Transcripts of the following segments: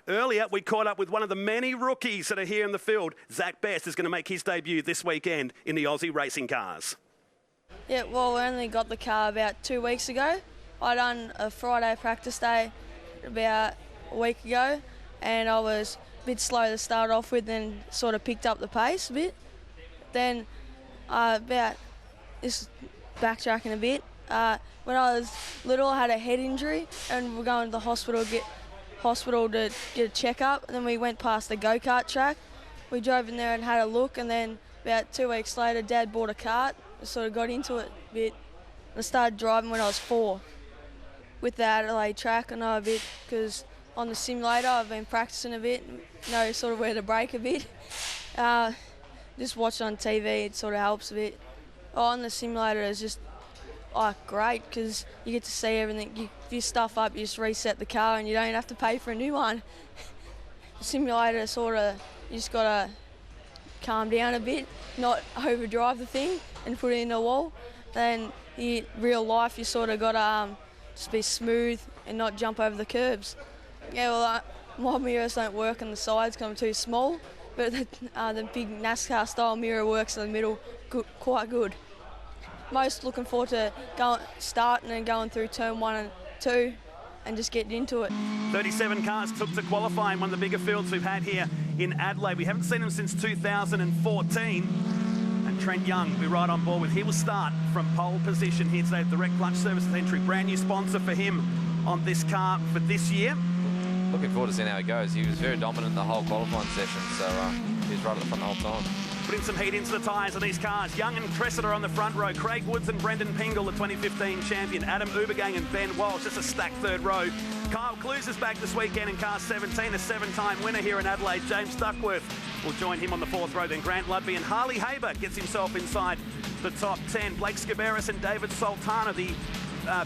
Earlier, we caught up with one of the many rookies that are here in the field. Zach Best is going to make his debut this weekend in the Aussie racing cars. Yeah, well, we only got the car about 2 weeks ago. I done a Friday practice day about a week ago, and I was a bit slow to start off with and sort of picked up the pace a bit. Then about this backtracking a bit, when I was little I had a head injury and we're going to the hospital to get a checkup, and then we went past the go-kart track. We drove in there and had a look, and then about 2 weeks later Dad bought a kart. I sort of got into it a bit. I started driving when I was 4 with the Adelaide track. I know a bit because on the simulator I've been practicing a bit, know sort of where to brake a bit. Just watch on TV, it sort of helps a bit. On the simulator it's just great because you get to see everything. If you stuff up, you just reset the car and you don't have to pay for a new one. The simulator you just got to calm down a bit, not overdrive the thing and put it in a wall. Then in real life you sort of got to just be smooth and not jump over the curbs. Yeah, well, my mirrors don't work on the sides because I'm too small, but the big NASCAR style mirror works in the middle quite good. Most looking forward to starting and going through turn 1 and 2 and just getting into it. 37 cars took to qualifying, one of the bigger fields we've had here in Adelaide. We haven't seen them since 2014. And Trent Young will be right on board with. He will start from pole position here today at Direct Clutch Services Entry. Brand new sponsor for him on this car for this year. Looking forward to seeing how it goes. He was very dominant the whole qualifying session, so he was right at the front the whole time. Putting some heat into the tyres of these cars. Young and Cressida on the front row. Craig Woods and Brendan Pingle, the 2015 champion. Adam Ubergang and Ben Walsh, just a stacked third row. Kyle Clues is back this weekend in car 17, a 7-time winner here in Adelaide. James Duckworth will join him on the 4th row. Then Grant Ludby and Harley Haber gets himself inside the top 10. Blake Scaberis and David Sultana, the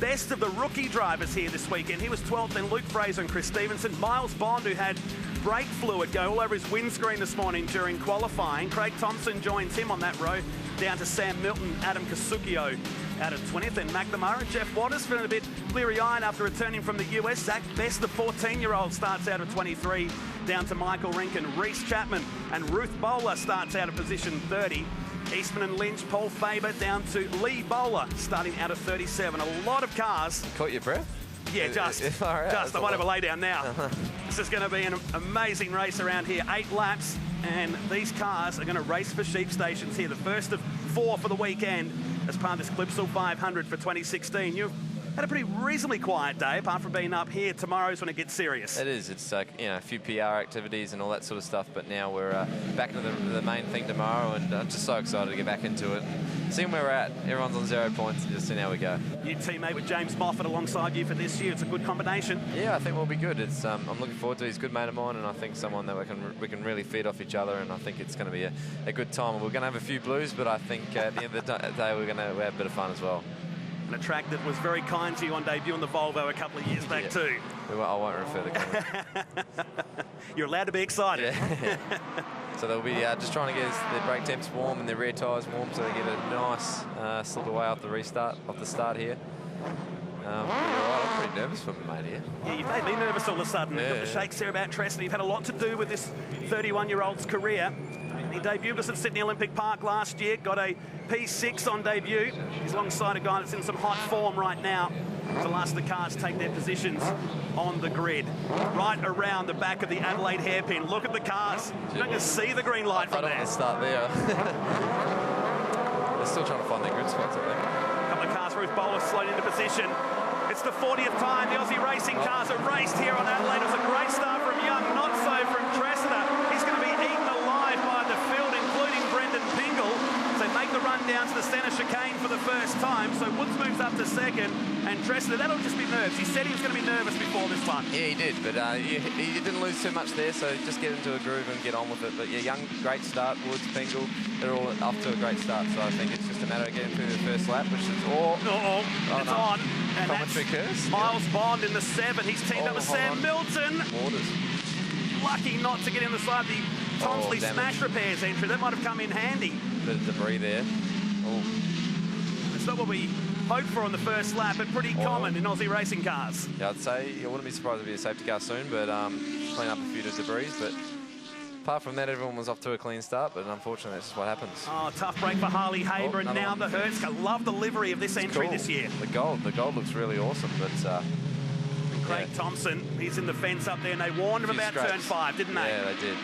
best of the rookie drivers here this weekend. He was 12th, then Luke Fraser and Chris Stevenson. Miles Bond, who had brake fluid go all over his windscreen this morning during qualifying. Craig Thompson joins him on that row, down to Sam Milton, Adam Kasukio out of 20th, and McNamara. Jeff Waters feeling a bit bleary-eyed after returning from the US. Zach Best, the 14-year-old, starts out of 23, down to Michael Rinkin. Reece Chapman and Ruth Bowler starts out of position 30. Eastman and Lynch, Paul Faber down to Lee Bowler, starting out of 37. A lot of cars. Caught your breath? Yeah, just. I won't have a lay down now. This is going to be an amazing race around here. 8 laps, and these cars are going to race for sheep stations here. The first of 4 for the weekend as part of this Clipsal 500 for 2016. You've had a pretty reasonably quiet day, apart from being up here. Tomorrow's when it gets serious. It is. It's like, a few PR activities and all that sort of stuff, but now we're back into the main thing tomorrow, and I'm just so excited to get back into it. Seeing where we're at, everyone's on 0 points, and just seeing how we go. You teammate with James Moffat alongside you for this year. It's a good combination. Yeah, I think we'll be good. It's I'm looking forward to it. He's a good mate of mine, and I think someone that we can really feed off each other, and I think it's going to be a good time. We're going to have a few blues, but I think at the end of the day we're going to have a bit of fun as well. And a track that was very kind to you on debut on the Volvo a couple of years back too. I won't refer to the comment. You're allowed to be excited. Yeah. So they'll be just trying to get their brake temps warm and their rear tyres warm, so they get a nice slip away off the start here. I'm pretty nervous for me, mate, here. Yeah, you've made me nervous all of a sudden. Yeah. Got the shakes there about Tressner. You've had a lot to do with this 31-year-old's career. He debuted us at Sydney Olympic Park last year, got a P6 on debut. He's alongside a guy that's in some hot form right now. The last of the cars take their positions on the grid. Right around the back of the Adelaide hairpin. Look at the cars. You don't just see the green light from there. I don't want to start there. They're still trying to find their grid spots, I think. A couple of cars, Ruth Bowler slowed into position. It's the 40th time the Aussie racing cars have raced here on Adelaide. It was a great start from Young, not so from Tressida. He's going to be eaten alive by the field, including Brendan Pingle. So make the run down to the centre chicane for the first time. So Woods moves up to second, and Tressida, that'll just be nerves. He said he was going to be nervous before this one. Yeah, he did, but he didn't lose too much there, so just get into a groove and get on with it. But yeah, Young, great start. Woods, Pingle, they're all off to a great start. So I think it's just a matter of getting through the first lap, which is all. It's on. And commentary curse. Miles Bond in the 7. He's teamed up with Sam Milton. Waters. Lucky not to get in the side of the Tonsley Smash Repairs entry. That might have come in handy. Bit of debris there. It's not what we hoped for on the first lap, but pretty common in Aussie racing cars. Yeah, I'd say I wouldn't be surprised to be a safety car soon, but clean up a few debris, but apart from that, everyone was off to a clean start, but unfortunately, that's just what happens. Oh, tough break for Harley Haber, and now the Hertzka. Love the livery of this entry this year. The gold looks really awesome, but... Craig Thompson, he's in the fence up there, and they warned him about turn 5, didn't they? Yeah, they did.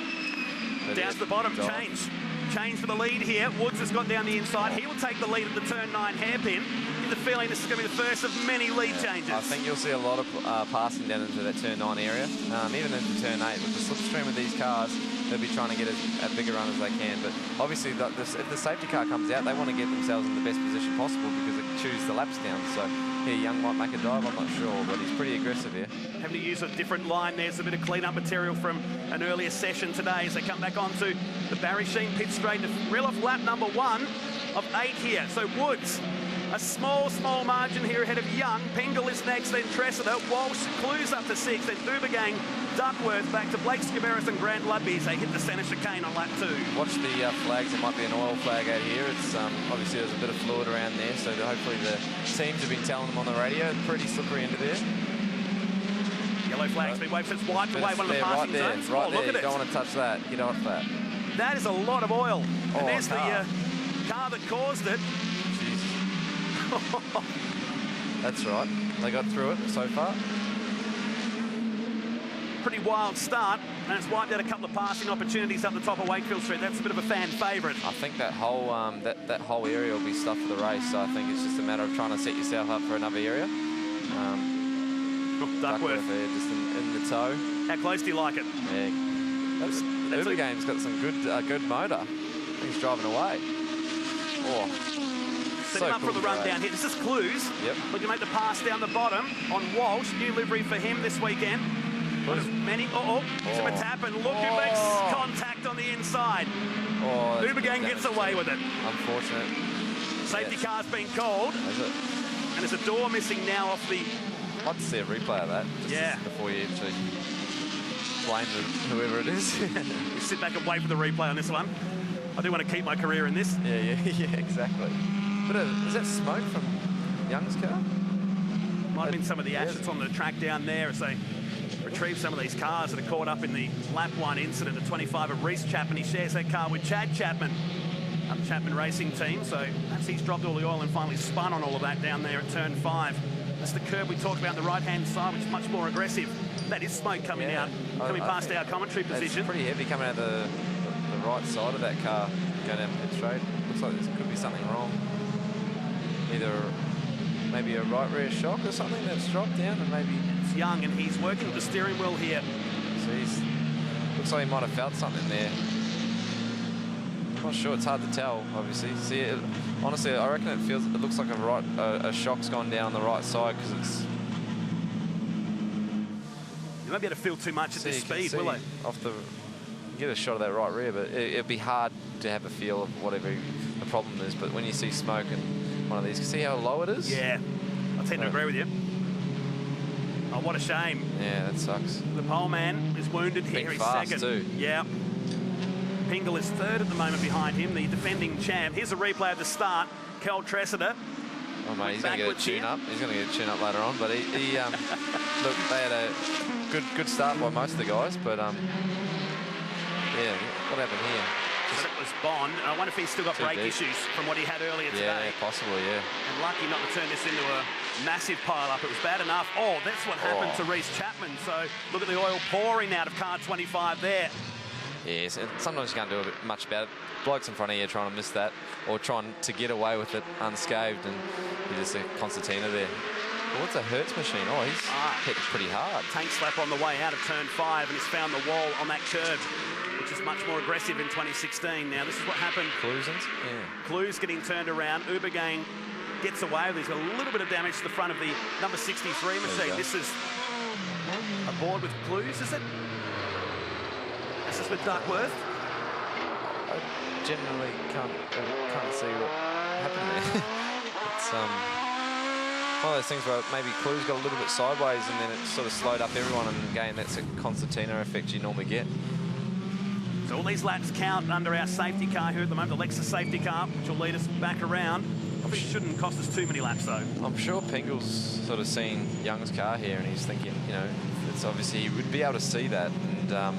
Down to the bottom, change for the lead here. Woods has got down the inside. He will take the lead at the turn 9 hairpin. Get the feeling this is going to be the first of many lead changes. I think you'll see a lot of passing down into that turn 9 area, even into turn 8. With the slipstream of these cars, they'll be trying to get a bigger run as they can. But obviously, if the safety car comes out, they want to get themselves in the best position possible because it chews the laps down. So here, Young might make a dive, I'm not sure, but he's pretty aggressive here. Having to use a different line. There's a bit of clean-up material from an earlier session today as they come back onto the Barry Sheen pit straight to reel off lap number 1 of 8 here. So Woods, a small margin here ahead of Young. Pingle is next, then Tressida. Walsh, Clues up to 6, then Ubergang, Duckworth back to Blake Scaveris and Grant Ludby as they hit the centre chicane on lap 2. Watch the flags. There might be an oil flag out here. It's obviously there's a bit of fluid around there, so hopefully the teams have been telling them on the radio. Pretty slippery into there. Yellow flag's been waved, so it's wiped away one of the passing zones. Right look there. at it. Don't want to touch that. Get off that. That is a lot of oil. And there's the car that caused it. That's right. They got through it so far. Pretty wild start, and it's wiped out a couple of passing opportunities up the top of Wakefield Street. That's a bit of a fan favourite. I think that whole that whole area will be stuffed for the race. So I think it's just a matter of trying to set yourself up for another area. Duckworth there, just in the toe. How close do you like it? Yeah. Uber Game's got some good motor. He's driving away. Set him up for the run down here. This is Clues. Yep. Looking to make the pass down the bottom on Walsh. New livery for him this weekend. Gives him a tap, and look who makes contact on the inside. Ubergang gets away with it. Unfortunate. Safety car's been called. Is it? And there's a door missing now off the... I'd like to see a replay of that. Just before you actually blame whoever it is. You sit back and wait for the replay on this one. I do want to keep my career in this. Yeah, exactly. But is that smoke from Young's car? Might have been some of the ashes on the track down there as they retrieve some of these cars that are caught up in the lap 1 incident at 25 of Reece Chapman. He shares that car with Chad Chapman up the Chapman Racing team. So perhaps he's dropped all the oil and finally spun on all of that down there at turn 5. That's the curb we talked about on the right-hand side, which is much more aggressive. That is smoke coming out, coming past our commentary position. It's pretty heavy coming out the right side of that car going down pit straight. Looks like there could be something wrong. Either maybe a right rear shock or something that's dropped down, and maybe it's Young, and he's working with the steering wheel here. So looks like he might have felt something there. Not sure. It's hard to tell, obviously. See, honestly, I reckon it looks like a shock's gone down the right side because it's. You won't be able to feel too much at this speed, will it? Get a shot of that right rear, but it'd be hard to have a feel of whatever the problem is. But when you see smoke and one of these, see how low it is? Yeah, I tend to agree with you. Oh, what a shame. Yeah, that sucks. The pole man is wounded here. He's second. Too. Yeah. Pingle is third at the moment behind him, the defending champ. Here's a replay of the start. Kel Tressida. Oh, mate, he's going to get a tune-up. He's going to get a tune-up later on. But he look, they had a good start by most of the guys, but yeah, what happened here? It was Bond. I wonder if he's still got brake issues from what he had earlier today. Yeah, possibly, yeah. And lucky not to turn this into a massive pile-up. It was bad enough. Oh, that's what happened to Reece Chapman. So look at the oil pouring out of car 25 there. Yes, and sometimes you can't do much about it. Blokes in front of you trying to miss that or trying to get away with it unscathed, and there's a concertina there. Well, what's a Hertz machine? Oh, he's hit pretty hard. Tank slap on the way out of turn 5, and he's found the wall on that curb, which is much more aggressive in 2016. Now, this is what happened. Clues getting turned around. Ubergang gets away. There's a little bit of damage to the front of the number 63 machine. This is aboard with Clues, is it? This is with Duckworth. I generally can't see what happened there. It's one of those things where maybe Clues got a little bit sideways and then it sort of slowed up everyone, and again, that's a concertina effect you normally get. So all these laps count under our safety car here at the moment, the Lexus safety car, which will lead us back around. Probably shouldn't cost us too many laps, though. I'm sure Pingle's sort of seen Young's car here, and he's thinking, you know, it's obviously he would be able to see that. And And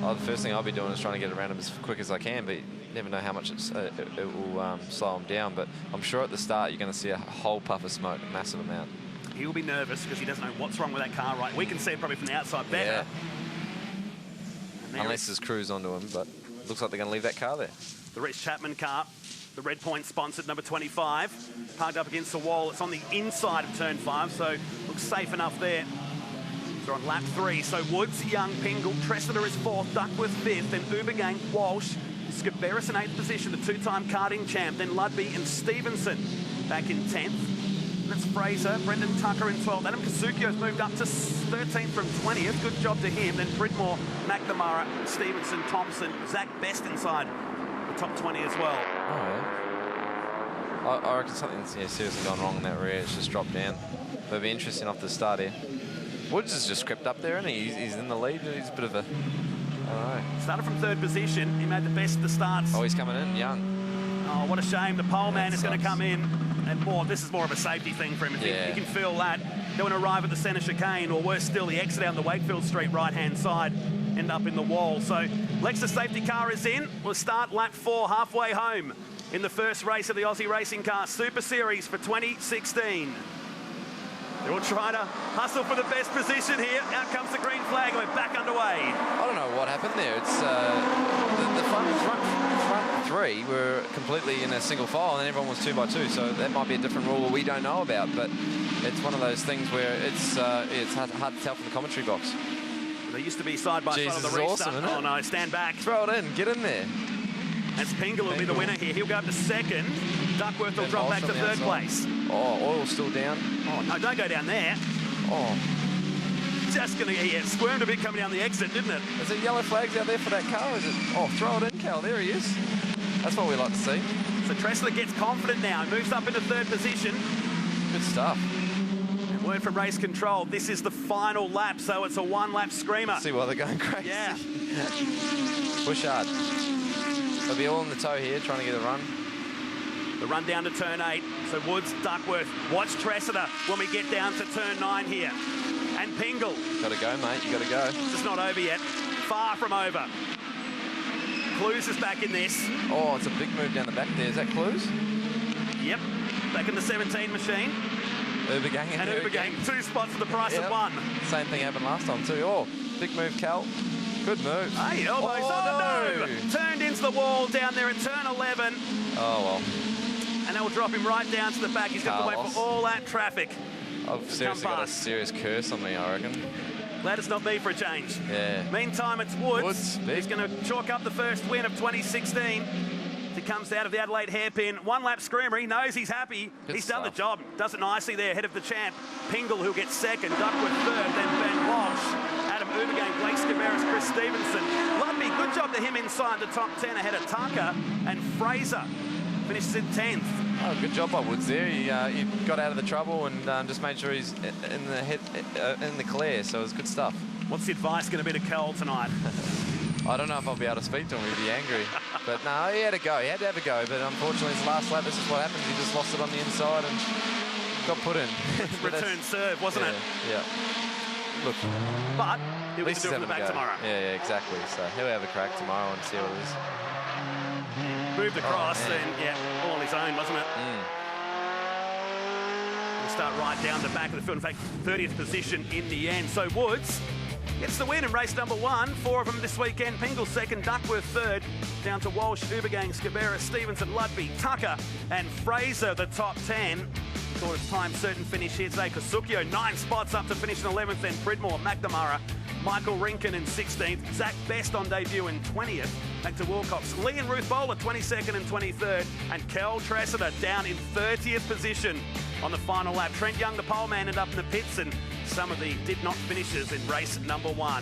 the first thing I'll be doing is trying to get around him as quick as I can, but you never know how much it will slow him down. But I'm sure at the start you're going to see a whole puff of smoke, a massive amount. He'll be nervous because he doesn't know what's wrong with that car, right? We can see it probably from the outside better. Yeah. Unless there's crews onto him, but it looks like they're going to leave that car there. The Rich Chapman car, the Red Point sponsored, number 25, parked up against the wall. It's on the inside of turn 5, so looks safe enough there. They're on lap 3, so Woods, Young, Pingle, Tressida is 4th, Duckworth 5th, then Ubergang, Walsh, Scaberis in 8th position, the 2-time karting champ, then Ludby and Stevenson back in 10th. That's Fraser, Brendan Tucker in 12th. Adam Kasukio's moved up to 13th from 20th. Good job to him. Then Bridmore, McNamara, Stevenson, Thompson, Zach Best inside the top 20 as well. Oh, yeah. I reckon something's seriously gone wrong in that rear. It's just dropped down. But it'll be interesting off the start here. Woods has just crept up there, and he's in the lead. He's a bit of a... I don't know. Started from 3rd position. He made the best of the starts. Oh, he's coming in, Young. Oh, what a shame. The pole man is going to come in. And more, this is more of a safety thing for him. He can feel that. They want to arrive at the centre chicane, or worse still, the exit out the Wakefield Street right-hand side, end up in the wall. So Lexus safety car is in. We'll start lap 4, halfway home in the first race of the Aussie Racing Car Super Series for 2016. They're all trying to hustle for the best position here. Out comes the green flag, and we're back underway. I don't know what happened there. It's the front 3 were completely in a single file, and everyone was 2x2. So that might be a different rule we don't know about. But it's one of those things where it's hard to tell from the commentary box. They used to be side by side on the restart. Awesome, isn't it? Oh no, stand back. Throw it in, get in there. That's Pingle will be the winner here. He'll go up to 2nd. Duckworth will drop back to 3rd place. Oh, Oil's still down. Oh, no, don't go down there. Oh. Just going to squirmed a bit coming down the exit, didn't it? Is there yellow flags out there for that car? Is it? Oh, throw it in, Cal. There he is. That's what we like to see. So Tressler gets confident now. Moves up into 3rd position. Good stuff. And word from race control. This is the final lap, so it's a 1-lap screamer. See why they're going crazy. Yeah. Push hard. They'll be all in the toe here, trying to get a run. The run down to turn 8. So Woods, Duckworth. Watch Tressida when we get down to turn 9 here. And Pingle. Got to go, mate. You got to go. It's just not over yet. Far from over. Clues is back in this. Oh, it's a big move down the back there. Is that Clues? Yep. Back in the 17 machine. Ubergang and Ubergang. 2 spots for the price of 1. Same thing happened last time too. Oh, big move, Cal. Good move. Hey, almost. Oh, no. Turned into the wall down there at turn 11. Oh, well. And that will drop him right down to the back. He's got to wait for all that traffic. I've seriously got a serious curse on me, I reckon. Glad it's not me for a change. Yeah. Meantime, it's Woods. He's going to chalk up the first win of 2016. He comes out of the Adelaide hairpin. 1-lap screamer. He knows he's happy. He's done the job. Does it nicely there, ahead of the champ. Pingle, who gets 2nd. Duckworth 3rd. Then Ben Walsh. Adam Ubergang, Blake Scaberis, Chris Stevenson. Ludby, good job to him inside the top 10 ahead of Tucker. And Fraser finishes in 10th. Oh, good job by Woods there. He got out of the trouble and just made sure he's in the clear, so it was good stuff. What's the advice going to be to Cal tonight? I don't know if I'll be able to speak to him. He'd be angry. But no, he had a go. He had to have a go. But unfortunately, his last lap, this is what happened. He just lost it on the inside and got put in. Return serve, wasn't it? Yeah. Look. But he'll be doing the back tomorrow. Yeah, exactly. So he'll have a crack tomorrow and see what it is. Moved across and, all on his own, wasn't it? We'll start right down the back of the field. In fact, 30th position in the end. So Woods gets the win in race number 1. 4 of them this weekend. Pingle 2nd, Duckworth 3rd. Down to Walsh, Ubergang, Scaberis, Stevenson, Ludby, Tucker and Fraser, the top 10. Thought it's time certain finish here today. Kasukio, 9 spots up to finish in 11th. Then Bridmore, McNamara, Michael Rinken in 16th. Zach Best on debut in 20th. Back to Wilcox. Lee and Ruth Bowler, 22nd and 23rd. And Kel Tressida down in 30th position on the final lap. Trent Young, the pole man, ended up in the pits. And some of the did not finishers in race number 1.